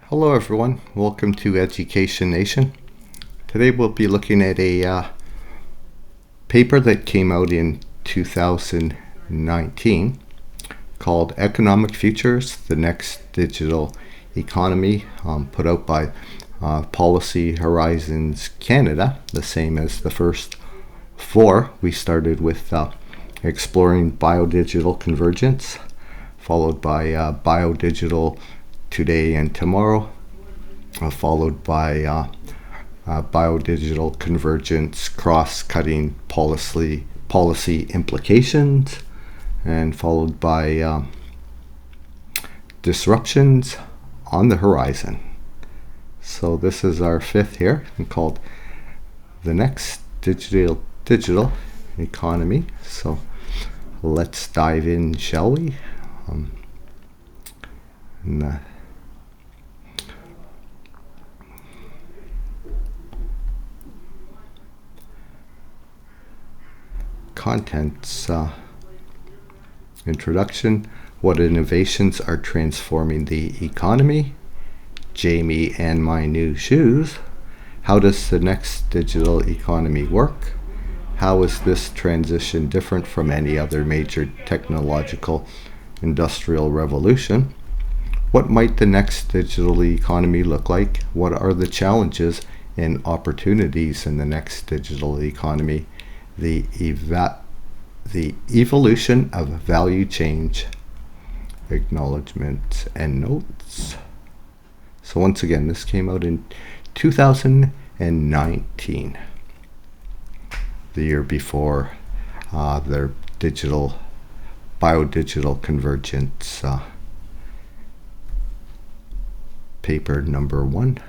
Hello everyone, welcome to Education Nation. Today we'll be looking at a paper that came out in 2019 called Economic Futures, the Next Digital Economy, put out by Policy Horizons Canada, the same as the first four. We started with exploring biodigital convergence, followed by biodigital today and tomorrow, followed by biodigital convergence, cross-cutting policy implications, and followed by disruptions on the horizon. So this is our fifth here, called the Next Digital Economy. So let's dive in, shall we? Contents, introduction, what innovations are transforming the economy, Jamie and my new shoes, how does the next digital economy work, how is this transition different from any other major technological industrial revolution, what might the next digital economy look like, what are the challenges and opportunities in the next digital economy, the evolution of value change, acknowledgements and notes. So once again, this came out in 2019, the year before their biodigital convergence paper number 1,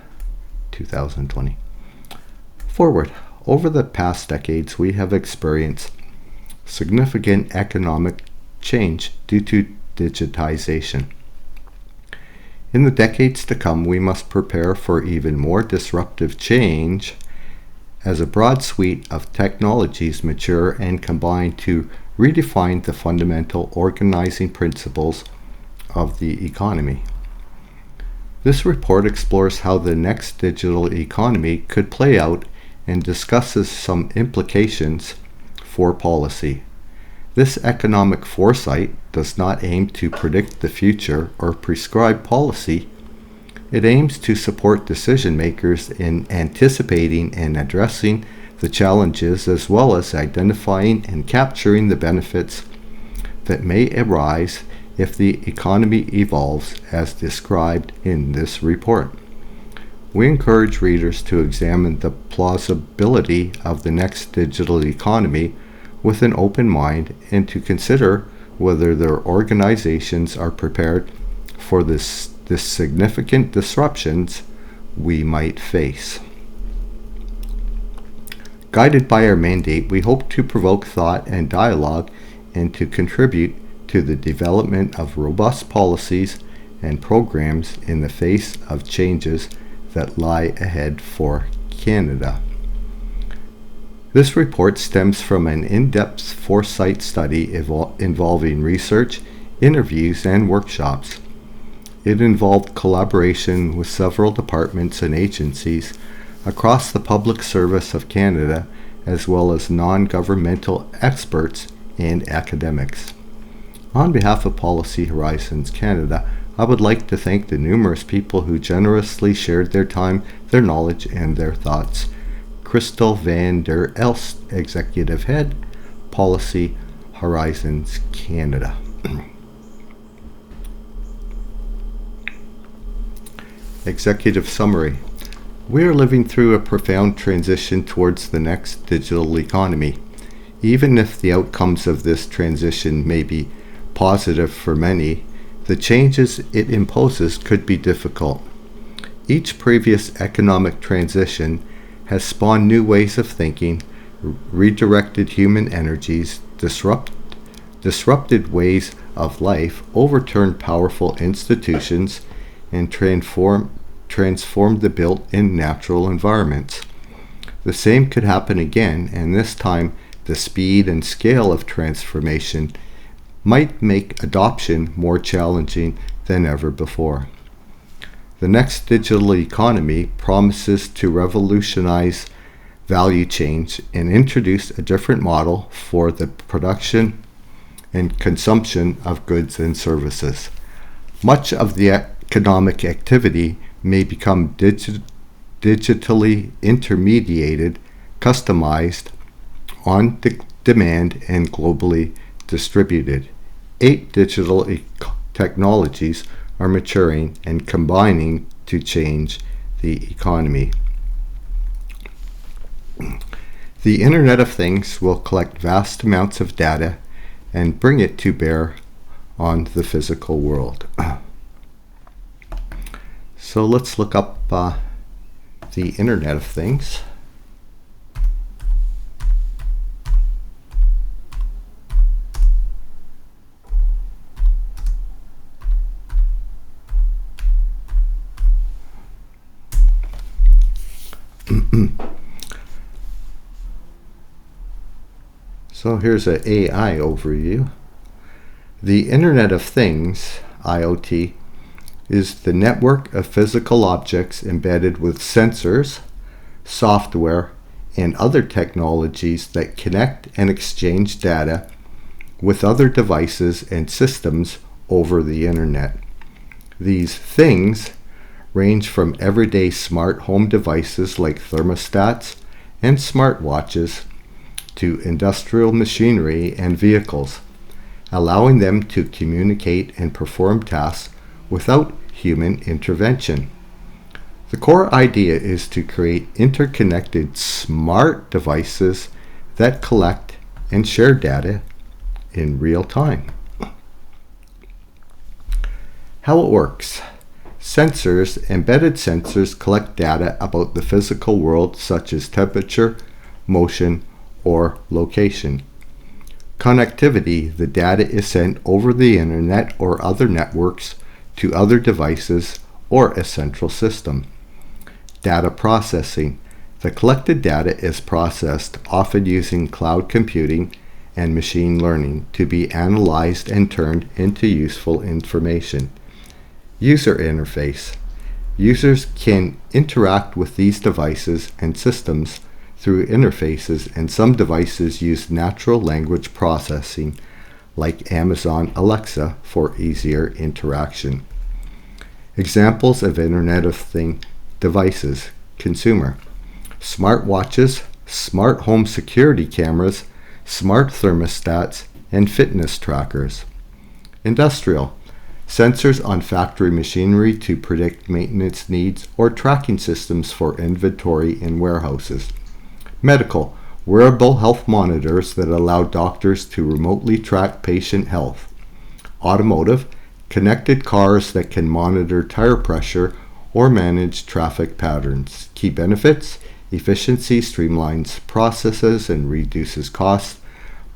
2020. Forward. Over the past decades, we have experienced significant economic change due to digitization. In the decades to come, we must prepare for even more disruptive change as a broad suite of technologies mature and combine to redefine the fundamental organizing principles of the economy. This report explores how the next digital economy could play out and discusses some implications for policy. This economic foresight does not aim to predict the future or prescribe policy. It aims to support decision makers in anticipating and addressing the challenges, as well as identifying and capturing the benefits that may arise if the economy evolves as described in this report. We encourage readers to examine the plausibility of the next digital economy with an open mind and to consider whether their organizations are prepared for this significant disruptions we might face. Guided by our mandate, we hope to provoke thought and dialogue and to contribute to the development of robust policies and programs in the face of changes that lie ahead for Canada. This report stems from an in-depth foresight study involving research, interviews, and workshops. It involved collaboration with several departments and agencies across the public service of Canada, as well as non-governmental experts and academics. On behalf of Policy Horizons Canada, I would like to thank the numerous people who generously shared their time, their knowledge, and their thoughts. Crystal van der Elst, Executive Head, Policy Horizons Canada. Executive Summary. We are living through a profound transition towards the next digital economy. Even if the outcomes of this transition may be positive for many, the changes it imposes could be difficult. Each previous economic transition has spawned new ways of thinking, redirected human energies, disrupted ways of life, overturned powerful institutions, and transformed the built-in natural environments. The same could happen again, and this time the speed and scale of transformation might make adoption more challenging than ever before. The next digital economy promises to revolutionize value chains and introduce a different model for the production and consumption of goods and services. Much of the economic activity may become digitally intermediated, customized, on demand, and globally distributed. 8 digital technologies are maturing and combining to change the economy. The Internet of Things will collect vast amounts of data and bring it to bear on the physical world. So let's look up the Internet of Things. So here's an AI overview. The Internet of Things, IoT, is the network of physical objects embedded with sensors, software, and other technologies that connect and exchange data with other devices and systems over the Internet. These things range from everyday smart home devices like thermostats and smartwatches to industrial machinery and vehicles, allowing them to communicate and perform tasks without human intervention. The core idea is to create interconnected smart devices that collect and share data in real time. How it works. Embedded sensors collect data about the physical world such as temperature, motion, or location. Connectivity, the data is sent over the Internet or other networks to other devices or a central system. Data processing, the collected data is processed, often using cloud computing and machine learning, to be analyzed and turned into useful information. User interface, users can interact with these devices and systems through interfaces, and some devices use natural language processing like Amazon Alexa for easier interaction. Examples of Internet of Things devices. Consumer. Smartwatches, smart home security cameras, smart thermostats, and fitness trackers. Industrial. Sensors on factory machinery to predict maintenance needs or tracking systems for inventory in warehouses. Medical. Wearable health monitors that allow doctors to remotely track patient health. Automotive. Connected cars that can monitor tire pressure or manage traffic patterns. Key benefits: efficiency streamlines processes and reduces costs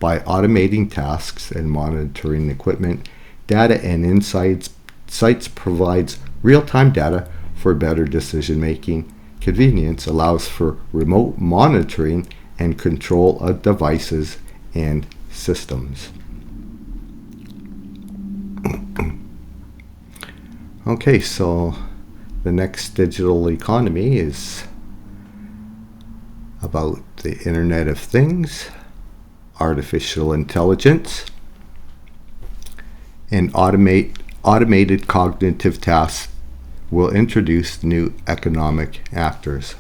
by automating tasks and monitoring equipment. Data and insights provides real-time data for better decision-making. Convenience allows for remote monitoring and control of devices and systems. Okay, so the next digital economy is about the Internet of Things, artificial intelligence, and automated cognitive tasks will introduce new economic actors.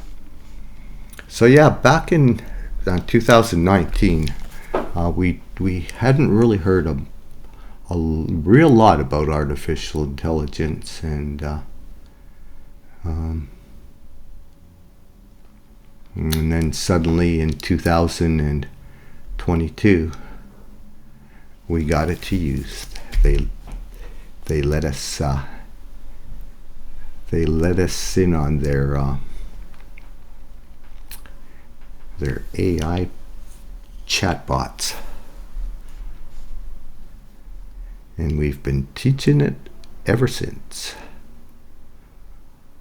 So yeah, back in 2019, we hadn't really heard a real lot about artificial intelligence, and then suddenly in 2022 we got it to use. They let us in on their AI chatbots, and we've been teaching it ever since.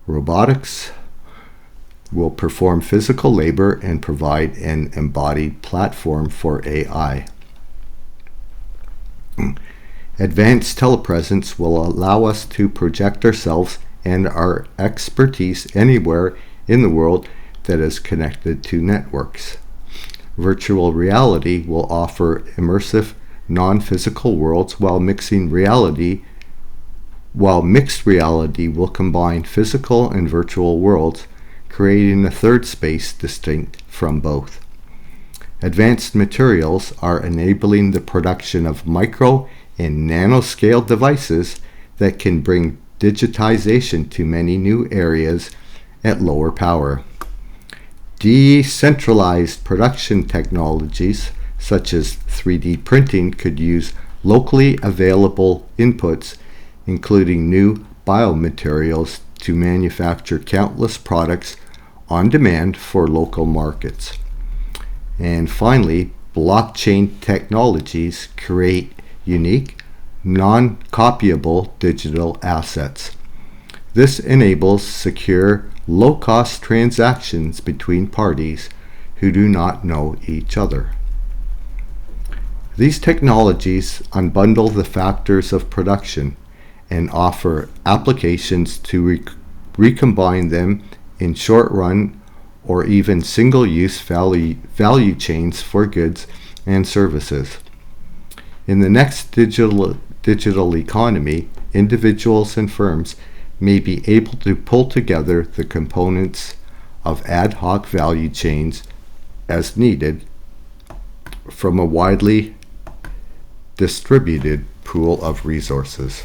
Robotics will perform physical labor and provide an embodied platform for AI. Advanced telepresence will allow us to project ourselves and our expertise anywhere in the world that is connected to networks. Virtual reality will offer immersive, non-physical worlds, while mixed reality will combine physical and virtual worlds, creating a third space distinct from both. Advanced materials are enabling the production of micro and nanoscale devices that can bring digitization to many new areas at lower power. Decentralized production technologies such as 3D printing could use locally available inputs, including new biomaterials, to manufacture countless products on demand for local markets. And finally, blockchain technologies create unique, non-copyable digital assets. This enables secure, low-cost transactions between parties who do not know each other. These technologies unbundle the factors of production and offer applications to recombine them in short-run or even single-use value chains for goods and services. In the next digital economy, individuals and firms may be able to pull together the components of ad hoc value chains as needed from a widely distributed pool of resources.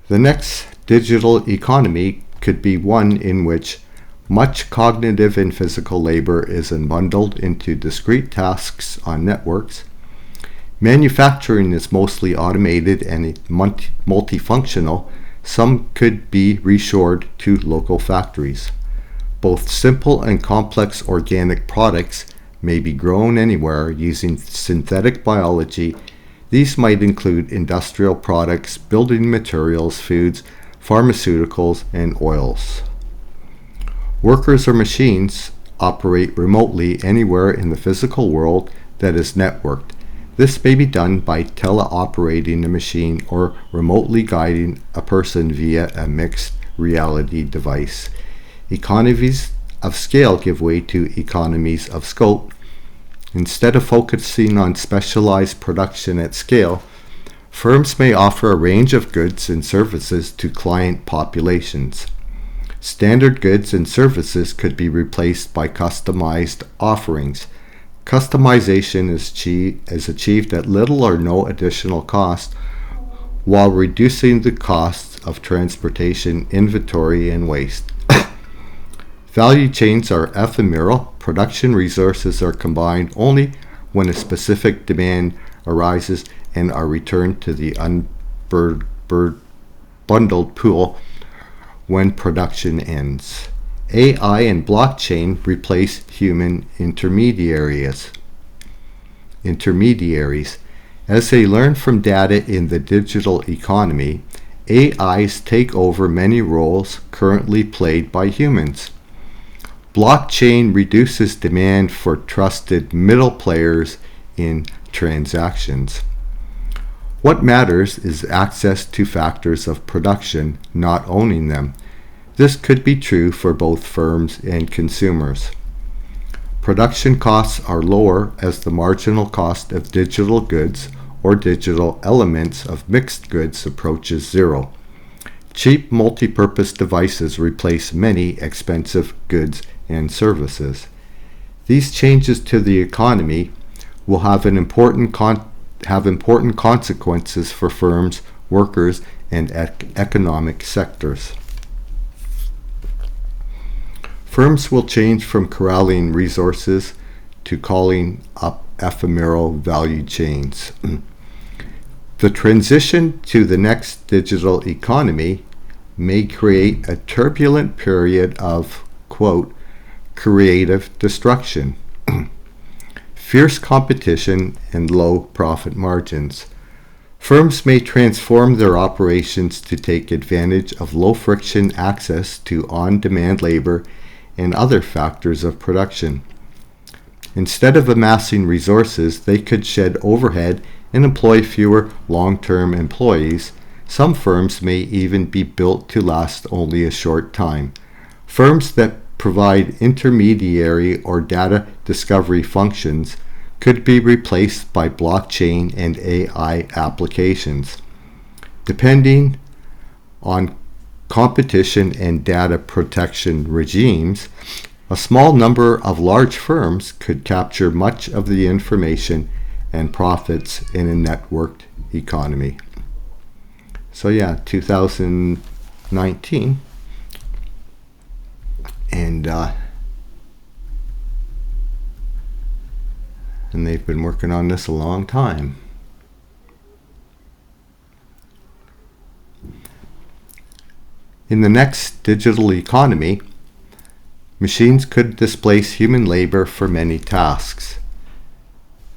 The next digital economy could be one in which much cognitive and physical labor is unbundled into discrete tasks on networks. Manufacturing is mostly automated and multifunctional. Some could be reshored to local factories. Both simple and complex organic products may be grown anywhere using synthetic biology. These might include industrial products, building materials, foods, pharmaceuticals, and oils. Workers or machines operate remotely anywhere in the physical world that is networked. This may be done by teleoperating a machine or remotely guiding a person via a mixed reality device. Economies of scale give way to economies of scope. Instead of focusing on specialized production at scale, firms may offer a range of goods and services to client populations. Standard goods and services could be replaced by customized offerings. Customization is achieved at little or no additional cost, while reducing the costs of transportation, inventory, and waste. Value chains are ephemeral. Production resources are combined only when a specific demand arises and are returned to the unbundled pool when production ends. AI and blockchain replace human intermediaries. As they learn from data in the digital economy, AIs take over many roles currently played by humans. Blockchain reduces demand for trusted middle players in transactions. What matters is access to factors of production, not owning them. This could be true for both firms and consumers. Production costs are lower as the marginal cost of digital goods or digital elements of mixed goods approaches zero. Cheap multi-purpose devices replace many expensive goods and services. These changes to the economy will have important consequences for firms, workers, and economic sectors. Firms will change from corralling resources to calling up ephemeral value chains. The transition to the next digital economy may create a turbulent period of, quote, creative destruction, fierce competition, and low profit margins. Firms may transform their operations to take advantage of low-friction access to on-demand labor and other factors of production. Instead of amassing resources, they could shed overhead and employ fewer long-term employees. Some firms may even be built to last only a short time. Firms that provide intermediary or data discovery functions could be replaced by blockchain and AI applications. Depending on competition and data protection regimes, a small number of large firms could capture much of the information and profits in a networked economy. So yeah, 2019, and they've been working on this a long time. In the next digital economy, machines could displace human labor for many tasks.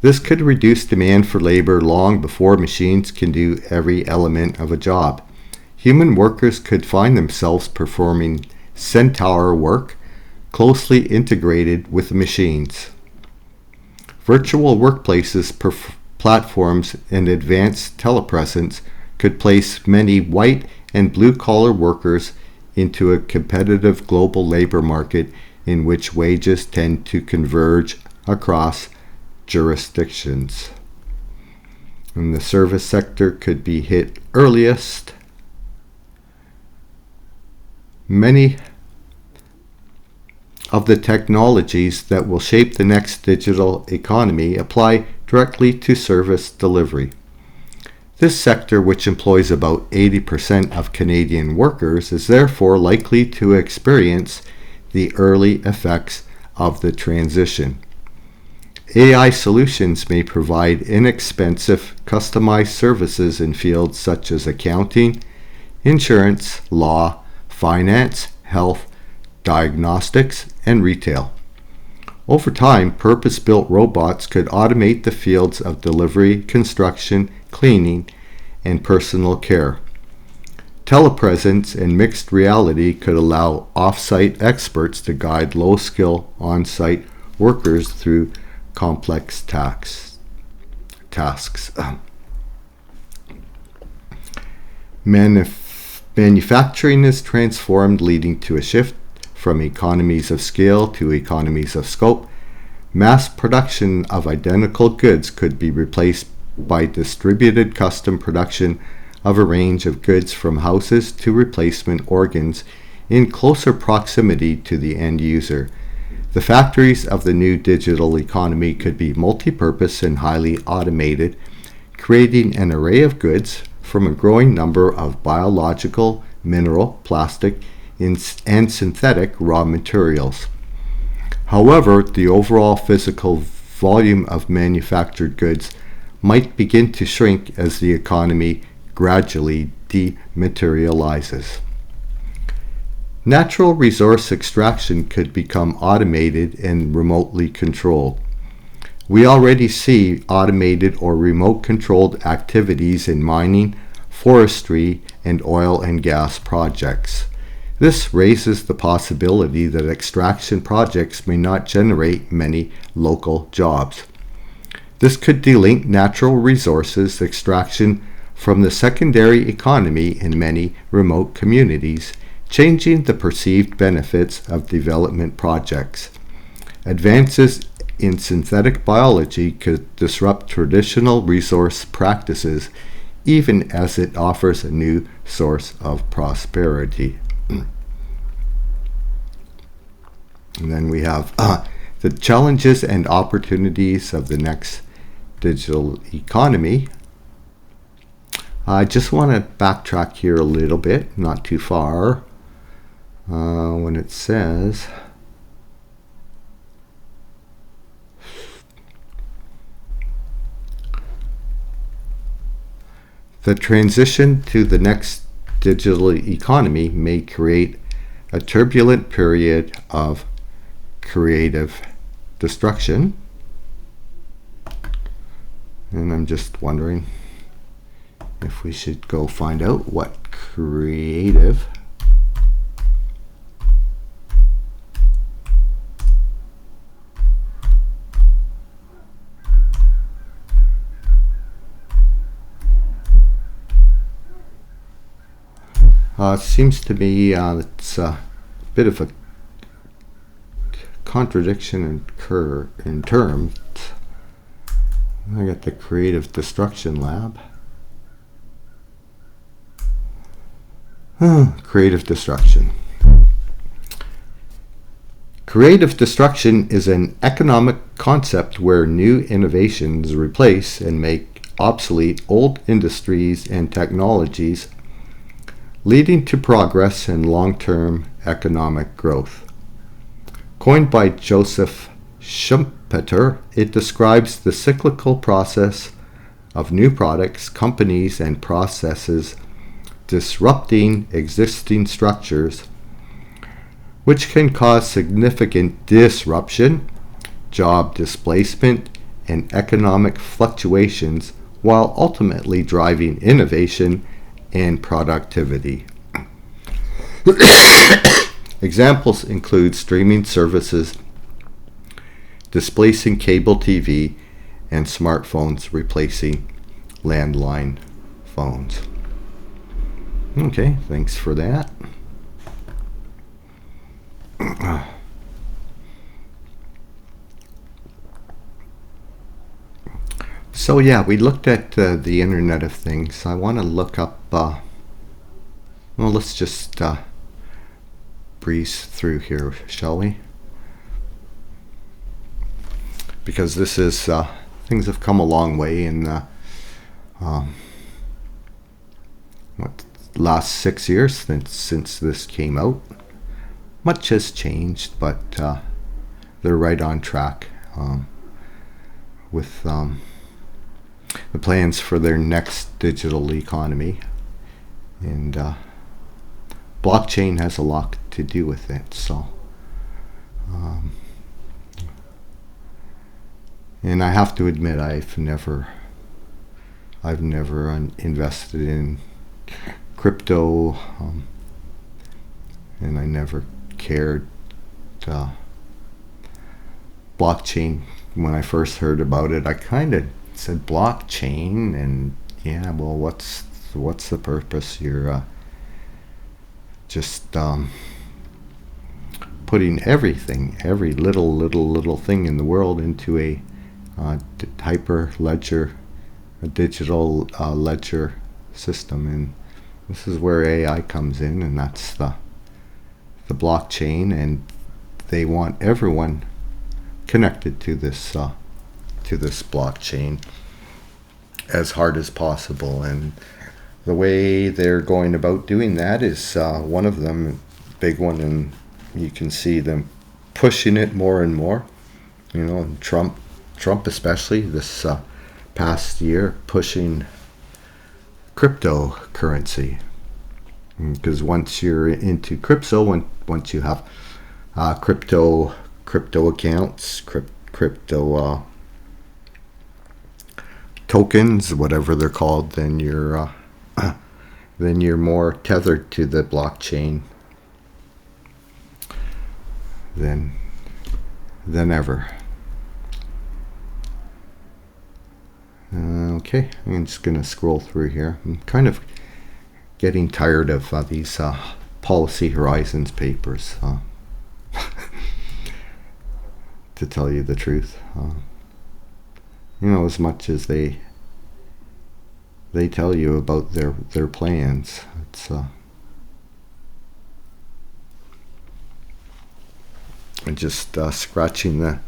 This could reduce demand for labor long before machines can do every element of a job. Human workers could find themselves performing centaur work closely integrated with machines. Virtual workplaces, platforms, and advanced telepresence could place many white and blue-collar workers into a competitive global labor market in which wages tend to converge across jurisdictions. And the service sector could be hit earliest. Many of the technologies that will shape the next digital economy apply directly to service delivery. This sector, which employs about 80% of Canadian workers, is therefore likely to experience the early effects of the transition. AI solutions may provide inexpensive, customized services in fields such as accounting, insurance, law, finance, health, diagnostics, and retail. Over time, purpose-built robots could automate the fields of delivery, construction, cleaning, and personal care. Telepresence and mixed reality could allow off-site experts to guide low-skill on-site workers through complex tasks. Manufacturing is transformed, leading to a shift from economies of scale to economies of scope. Mass production of identical goods could be replaced by distributed custom production of a range of goods, from houses to replacement organs, in closer proximity to the end user. The factories of the new digital economy could be multi-purpose and highly automated, creating an array of goods from a growing number of biological, mineral, plastic, and synthetic raw materials. However, the overall physical volume of manufactured goods might begin to shrink as the economy gradually dematerializes. Natural resource extraction could become automated and remotely controlled. We already see automated or remote-controlled activities in mining, forestry, and oil and gas projects. This raises the possibility that extraction projects may not generate many local jobs. This could delink natural resources extraction from the secondary economy in many remote communities, changing the perceived benefits of development projects. Advances in synthetic biology could disrupt traditional resource practices, even as it offers a new source of prosperity. And then we have the challenges and opportunities of the next digital economy. I just want to backtrack here a little bit, not too far, when it says the transition to the next digital economy may create a turbulent period of creative destruction. And I'm just wondering if we should go find out what creative Seems to me it's a bit of a contradiction in terms. I got the Creative Destruction Lab. Creative destruction. Creative destruction is an economic concept where new innovations replace and make obsolete old industries and technologies, leading to progress and long-term economic growth. Coined by Joseph Schumpeter, it describes the cyclical process of new products, companies, and processes disrupting existing structures, which can cause significant disruption, job displacement, and economic fluctuations, while ultimately driving innovation and productivity. Examples include streaming services displacing cable TV and smartphones replacing landline phones. Okay, thanks for that. So yeah, we looked at the Internet of Things. I want to look up, well, let's just breeze through here, shall we? Because this is, things have come a long way in last 6 years since this came out. Much has changed, but they're right on track with the plans for their next digital economy, and blockchain has a lot to do with it. So, and I have to admit, I've never invested in crypto, and I never cared blockchain. When I first heard about it, I kind of said blockchain, and yeah, well, what's the purpose? You're just putting everything, every little thing in the world into a hyper ledger, a digital ledger system, and this is where AI comes in, and that's the blockchain, and they want everyone connected to this blockchain as hard as possible. And the way they're going about doing that is one of them, big one, and you can see them pushing it more and more. You know, and Trump especially this past year pushing cryptocurrency, because once you're into crypto, once you have crypto accounts, crypto tokens, whatever they're called, then you're more tethered to the blockchain than ever. Okay, I'm just gonna scroll through here. I'm kind of getting tired of these policy horizons papers, to tell you the truth. You know, as much as they tell you about their plans, it's just scratching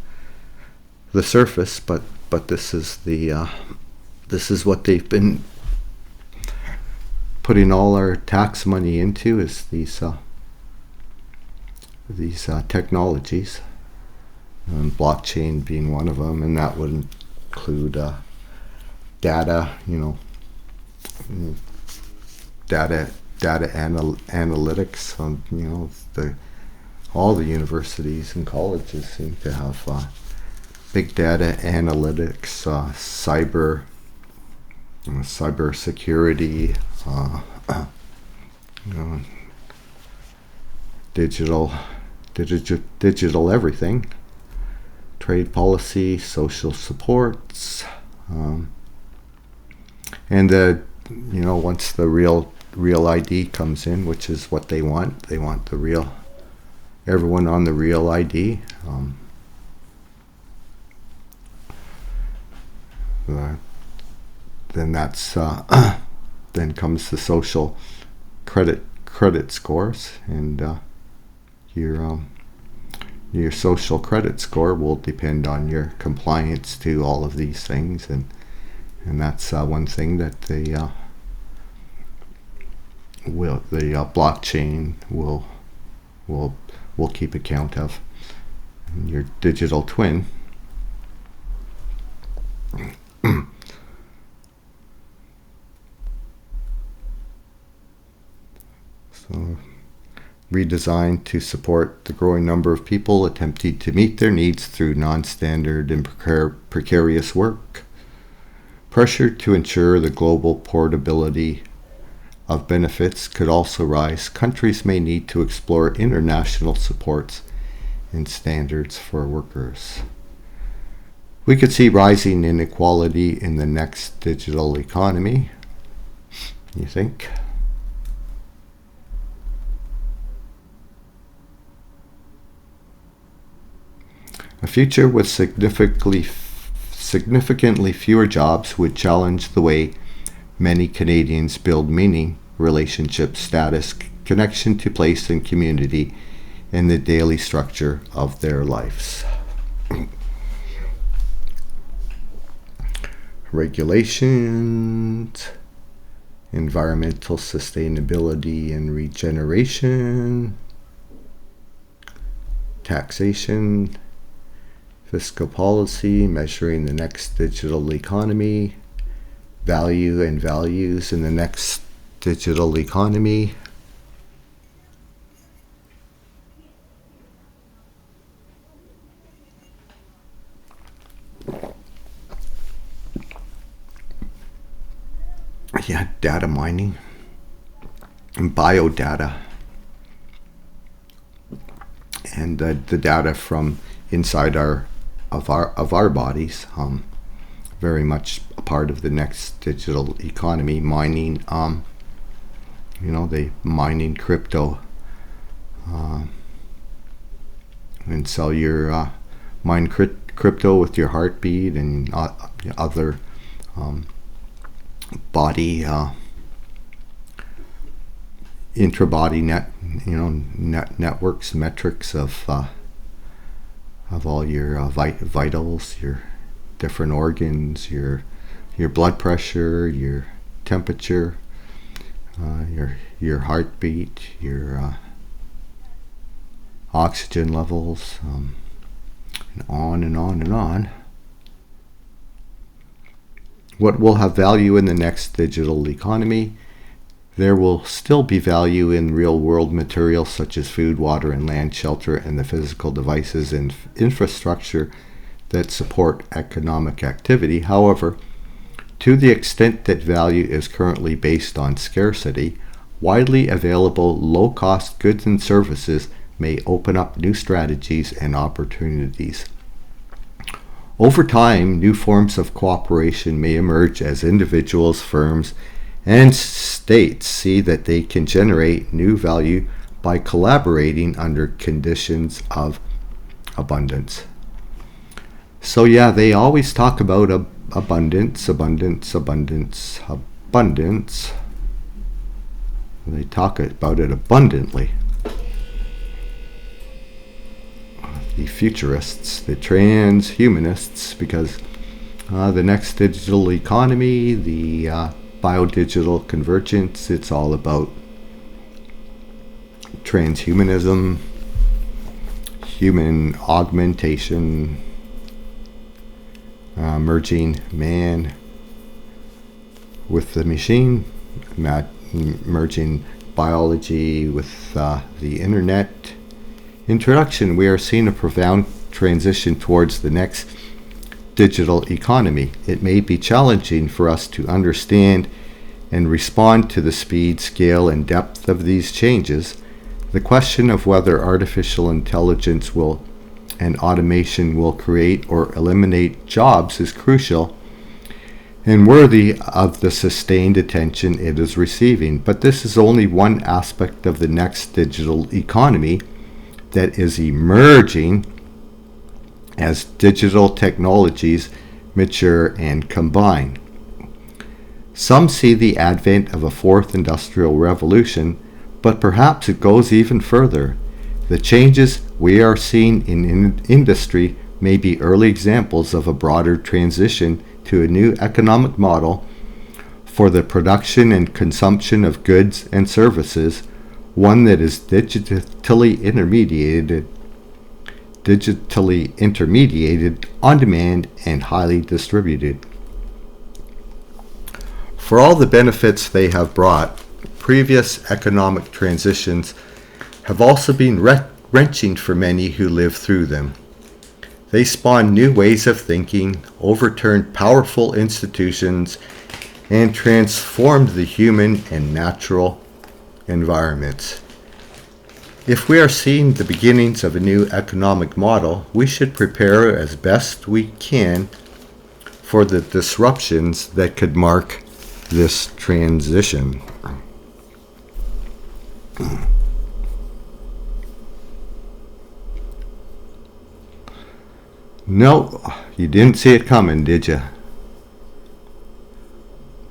the surface. But this is this is what they've been putting all our tax money into, is these technologies, and blockchain being one of them, and that would include data, analytics. All the universities and colleges seem to have big data analytics, cyber security, digital everything, trade policy, social supports, and once the real real ID comes in, which is what they want. They want everyone on the real ID. Then that's then comes the social credit scores, and your social credit score will depend on your compliance to all of these things, and that's one thing that the blockchain will keep account of. And your digital twin so redesigned to support the growing number of people attempting to meet their needs through non-standard and precarious work. Pressure to ensure the global portability of benefits could also rise. Countries may need to explore international supports and standards for workers. We could see rising inequality in the next digital economy, you think? A future with significantly fewer jobs would challenge the way many Canadians build meaning, relationship, status, connection to place and community in the daily structure of their lives. Regulations, environmental sustainability and regeneration, taxation, fiscal policy, measuring the next digital economy, value and values in the next digital economy, data mining and biodata, and the data from inside our bodies, very much a part of the next digital economy. Mining, they mining crypto, and so you mine crypto with your heartbeat and other body intra-body networks, metrics of all your vitals, your different organs, your blood pressure, your temperature, your heartbeat, your oxygen levels, and on and on and on. What will have value in the next digital economy? There will still be value in real-world materials such as food, water, and land, shelter, and the physical devices and infrastructure that support economic activity. However, to the extent that value is currently based on scarcity, widely available low-cost goods and services may open up new strategies and opportunities. Over time, new forms of cooperation may emerge as individuals, firms, and states see that they can generate new value by collaborating under conditions of abundance. So they always talk about abundance. They talk about it abundantly. The futurists, the transhumanists, because the next digital economy, the biodigital convergence, it's all about transhumanism, human augmentation, merging man with the machine, merging biology with the internet. Introduction: we are seeing a profound transition towards the next digital economy. It may be challenging for us to understand and respond to the speed, scale, and depth of these changes. The question of whether artificial intelligence and automation will create or eliminate jobs is crucial, and worthy of the sustained attention it is receiving. But this is only one aspect of the next digital economy that is emerging as digital technologies mature and combine. Some see the advent of a fourth industrial revolution, but perhaps it goes even further. The changes we are seeing in industry may be early examples of a broader transition to a new economic model for the production and consumption of goods and services, one that is digitally intermediated, on demand, and highly distributed. For all the benefits they have brought, previous economic transitions have also been wrenching for many who live through them. They spawned new ways of thinking, overturned powerful institutions, and transformed the human and natural environments. If we are seeing the beginnings of a new economic model, we should prepare as best we can for the disruptions that could mark this transition. No, you didn't see it coming, did you?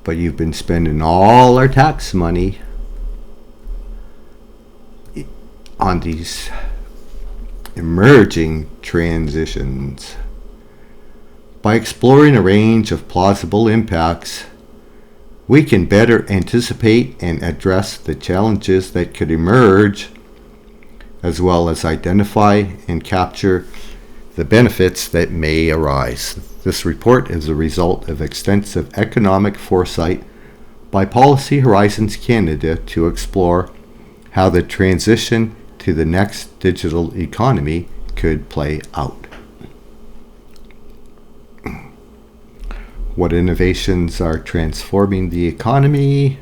But you've been spending all our tax money on these emerging transitions. By exploring a range of plausible impacts, we can better anticipate and address the challenges that could emerge, as well as identify and capture the benefits that may arise. This report is a result of extensive economic foresight by Policy Horizons Canada to explore how the transition to the next digital economy could play out. What innovations are transforming the economy?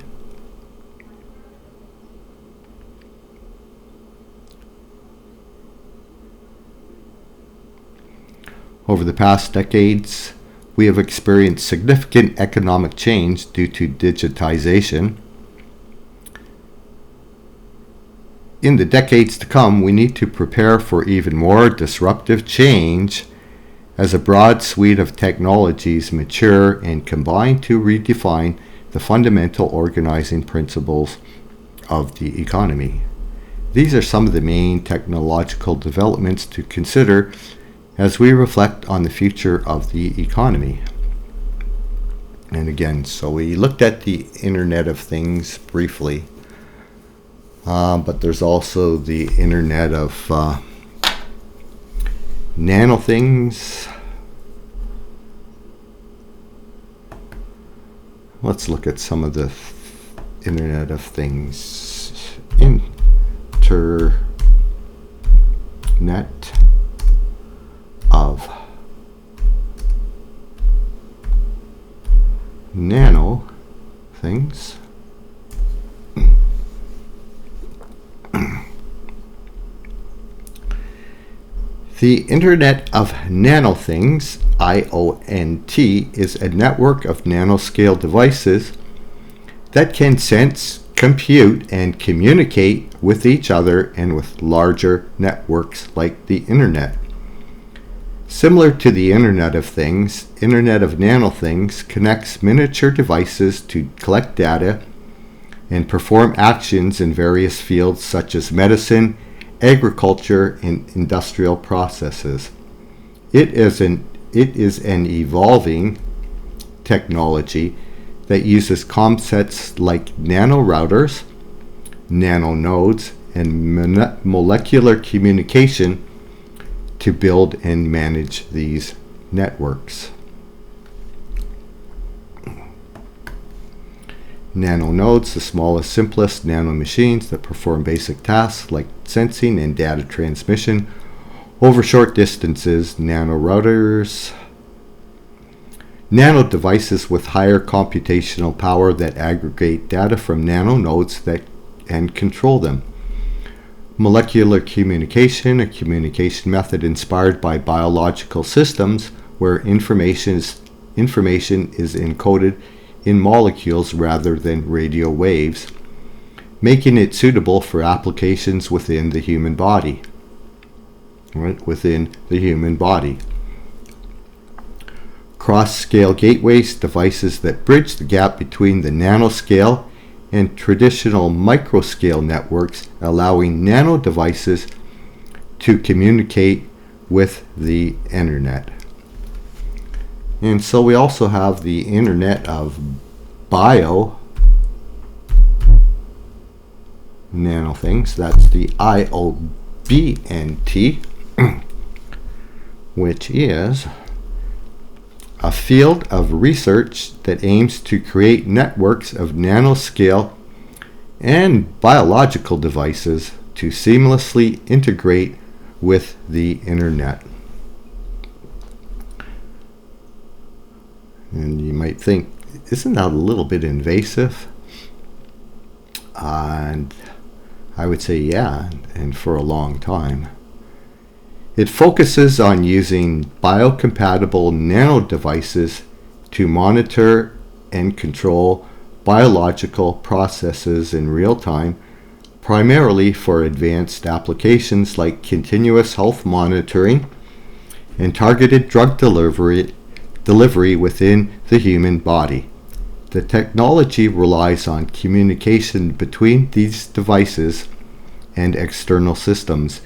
Over the past decades, we have experienced significant economic change due to digitization. In the decades to come, we need to prepare for even more disruptive change as a broad suite of technologies mature and combine to redefine the fundamental organizing principles of the economy. These are some of the main technological developments to consider as we reflect on the future of the economy. And again, so we looked at the Internet of Things briefly, but there's also the Internet of Nano Things. Let's look at some of the Internet of Things. Internet of Nano Things. The Internet of Nano Things, IoT, is a network of nanoscale devices that can sense, compute, and communicate with each other and with larger networks like the Internet. Similar to the Internet of Things, Internet of Nano Things connects miniature devices to collect data and perform actions in various fields such as medicine, agriculture, and industrial processes. It is an evolving technology that uses concepts like nanorouters, nanonodes, and molecular communication to build and manage these networks. Nanonodes, the smallest, simplest nanomachines that perform basic tasks like sensing and data transmission over short distances. Nanorouters, nano devices with higher computational power that aggregate data from nanonodes and control them. Molecular communication, a communication method inspired by biological systems where information is information is encoded in molecules rather than radio waves, making it suitable for applications within the human body. Right, within the human body. Cross-scale gateways, devices that bridge the gap between the nanoscale and traditional microscale networks, allowing nano devices to communicate with the internet. And so we also have the Internet of nano things. That's the IOBNT, which is a field of research that aims to create networks of nanoscale and biological devices to seamlessly integrate with the internet. And you might think, isn't that a little bit invasive? And I would say, yeah, and for a long time. It focuses on using biocompatible nano devices to monitor and control biological processes in real time, primarily for advanced applications like continuous health monitoring and targeted drug delivery within the human body. The technology relies on communication between these devices and external systems,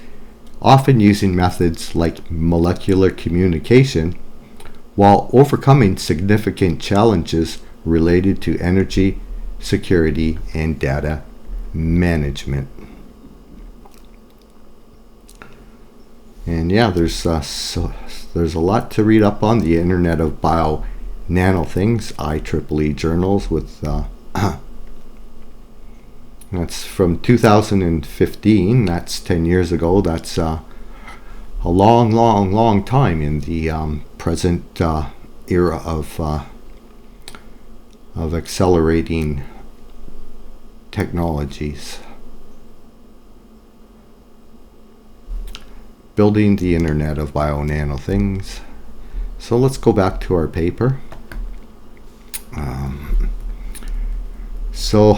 often using methods like molecular communication, while overcoming significant challenges related to energy, security, and data management. And yeah, there's a lot to read up on the Internet of Nano Things, IEEE journals with that's from 2015. That's 10 years ago. That's a long time in the present era of accelerating technologies. Building the Internet of Nano Things. So let's go back to our paper. So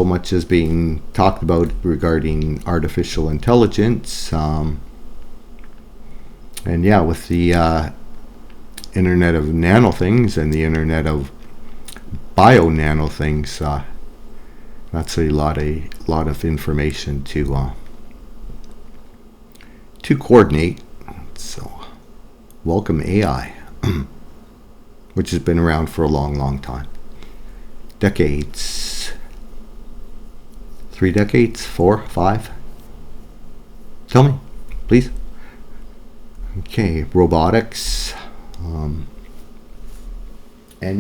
much is being talked about regarding artificial intelligence. And with the Internet of Nano Things and the Internet of Nano Things, that's a lot of information to coordinate. So welcome AI, which has been around for a long time. Decades. 3 decades? 4? 5? Tell me, please. Okay, robotics. And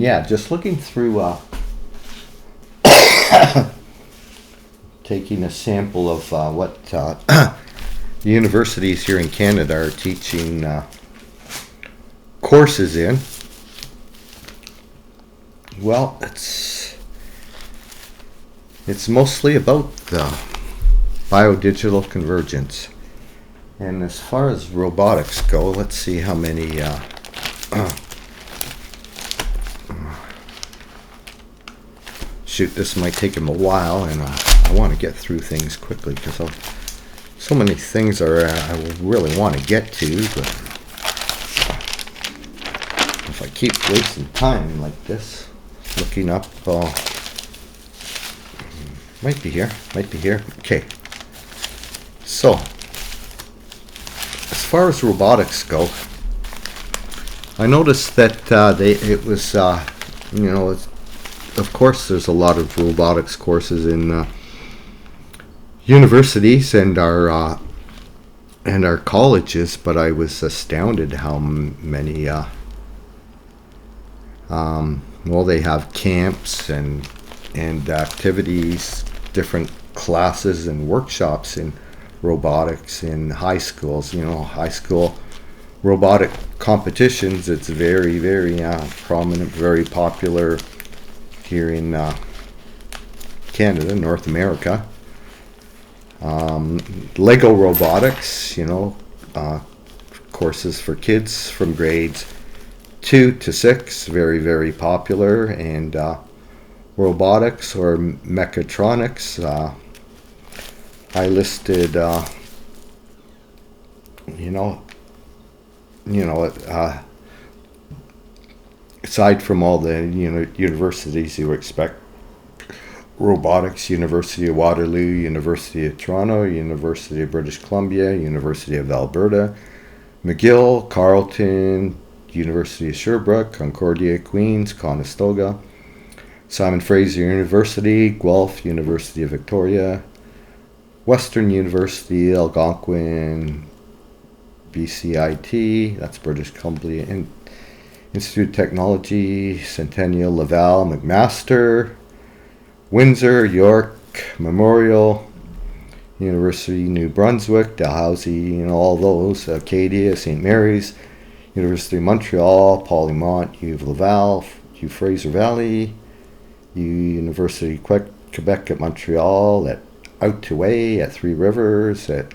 just looking through taking a sample of what the universities here in Canada are teaching courses in. Well, it's mostly about the biodigital convergence. And as far as robotics go, let's see how many shoot, this might take him a while, and I want to get through things quickly because so many things I really want to get to, but if I keep wasting time like this, looking up, might be here. Okay. So, as far as robotics go, I noticed that of course, there's a lot of robotics courses in universities and our colleges, but I was astounded how many. They have camps and activities, different classes and workshops in robotics in high schools. High school robotic competitions. It's very, very prominent, very popular here in Canada, North America. Lego robotics, courses for kids from grades 2 to 6, very, very popular. And robotics or mechatronics, I listed, aside from all the universities you expect, robotics, University of Waterloo, University of Toronto, University of British Columbia, University of Alberta, McGill, Carleton, University of Sherbrooke, Concordia, Queens, Conestoga, Simon Fraser University, Guelph, University of Victoria, Western University, Algonquin, BCIT, that's British Columbia, Institute of Technology, Centennial, Laval, McMaster, Windsor, York, Memorial, University of New Brunswick, Dalhousie, all those, Acadia, St. Mary's, University of Montreal, Polymont, U of Laval, U Fraser Valley, University of Quebec at Montreal, at Outaouais, at Three Rivers, at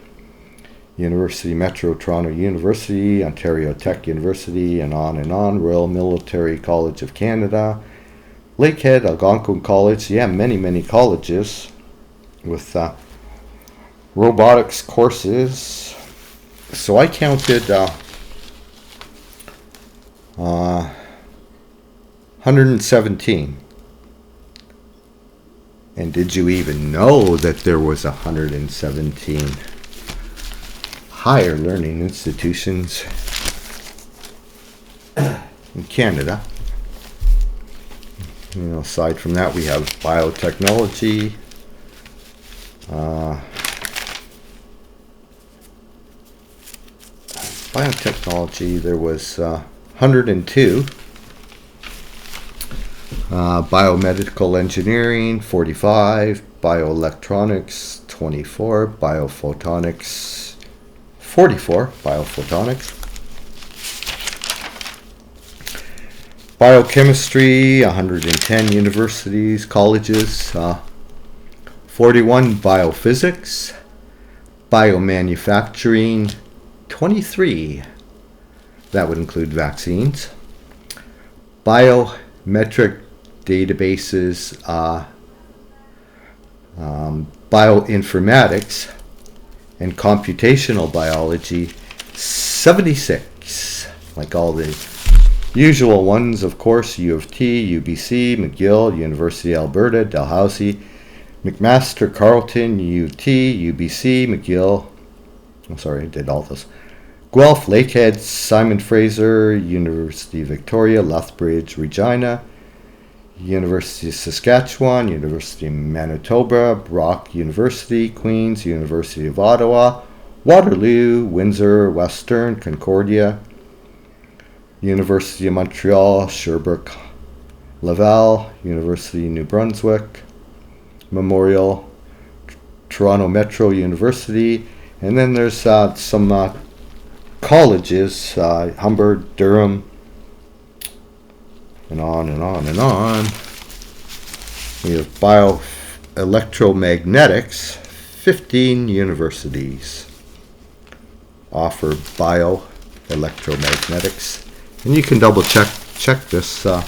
University Metro Toronto University, Ontario Tech University, and on, Royal Military College of Canada, Lakehead, Algonquin College, many, many colleges with robotics courses. So I counted 117. And did you even know that there was 117 higher learning institutions in Canada? Aside from that, we have biotechnology, there was 102, biomedical engineering 45, bioelectronics 24, biophotonics 44, biophotonics, biochemistry 110 universities, colleges, 41 biophysics, biomanufacturing 23, that would include vaccines, biometric databases, bioinformatics, and computational biology 76, like all the usual ones, of course, U of T, UBC, McGill, University of Alberta, Dalhousie, McMaster, Carleton, UT, UBC, McGill, I did all those, Guelph, Lakehead, Simon Fraser, University of Victoria, Lethbridge, Regina, University of Saskatchewan, University of Manitoba, Brock University, Queens, University of Ottawa, Waterloo, Windsor, Western, Concordia, University of Montreal, Sherbrooke, Laval, University of New Brunswick, Memorial, Toronto Metro University, and then there's some colleges, Humber, Durham, and on. We have bioelectromagnetics. 15 universities offer bioelectromagnetics, and you can double check this. I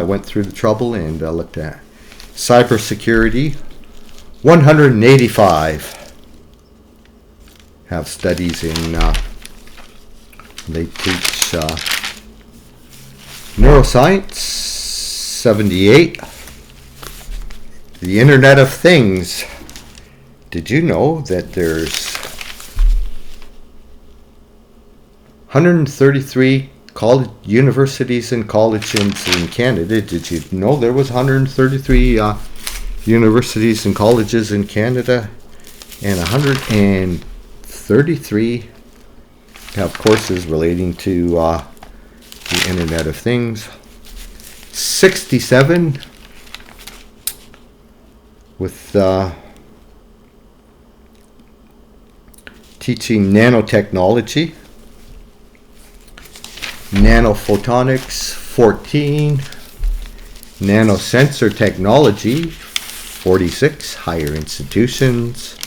went through the trouble and looked at cybersecurity. 185 have studies in. They teach neuroscience. 78. The Internet of Things. Did you know that there's 133 universities and colleges in Canada? Did you know there was 133 universities and colleges in Canada? And 133 have courses relating to the Internet of Things. 67 with teaching nanotechnology, nanophotonics. 14 nanosensor technology. 46 higher institutions,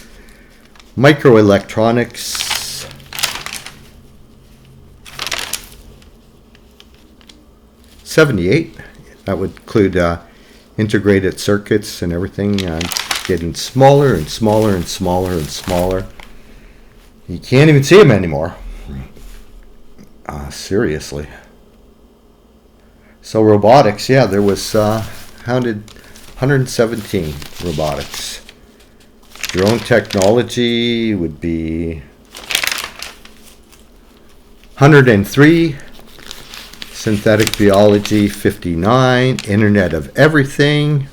microelectronics. 78. That would include integrated circuits and everything, getting smaller and smaller and smaller and smaller. You can't even see them anymore. Seriously. So robotics, yeah, there was 117 robotics. Drone technology would be 103. Synthetic biology, 59. Internet of Everything.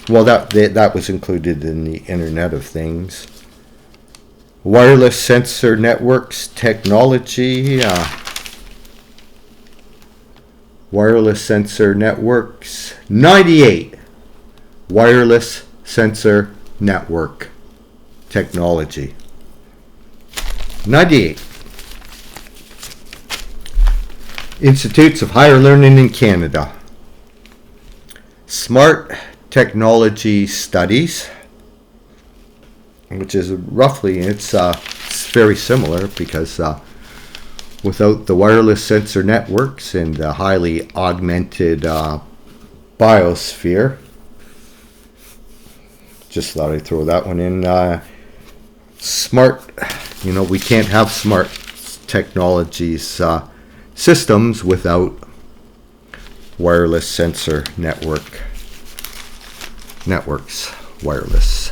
Well, that was included in the Internet of Things. Wireless sensor networks technology. Wireless sensor networks, 98. Wireless sensor network technology, 98. Institutes of Higher Learning in Canada. Smart Technology Studies, which is roughly, it's very similar, because without the wireless sensor networks and the highly augmented biosphere, just thought I'd throw that one in. Smart, we can't have smart technologies systems without wireless sensor networks, wireless.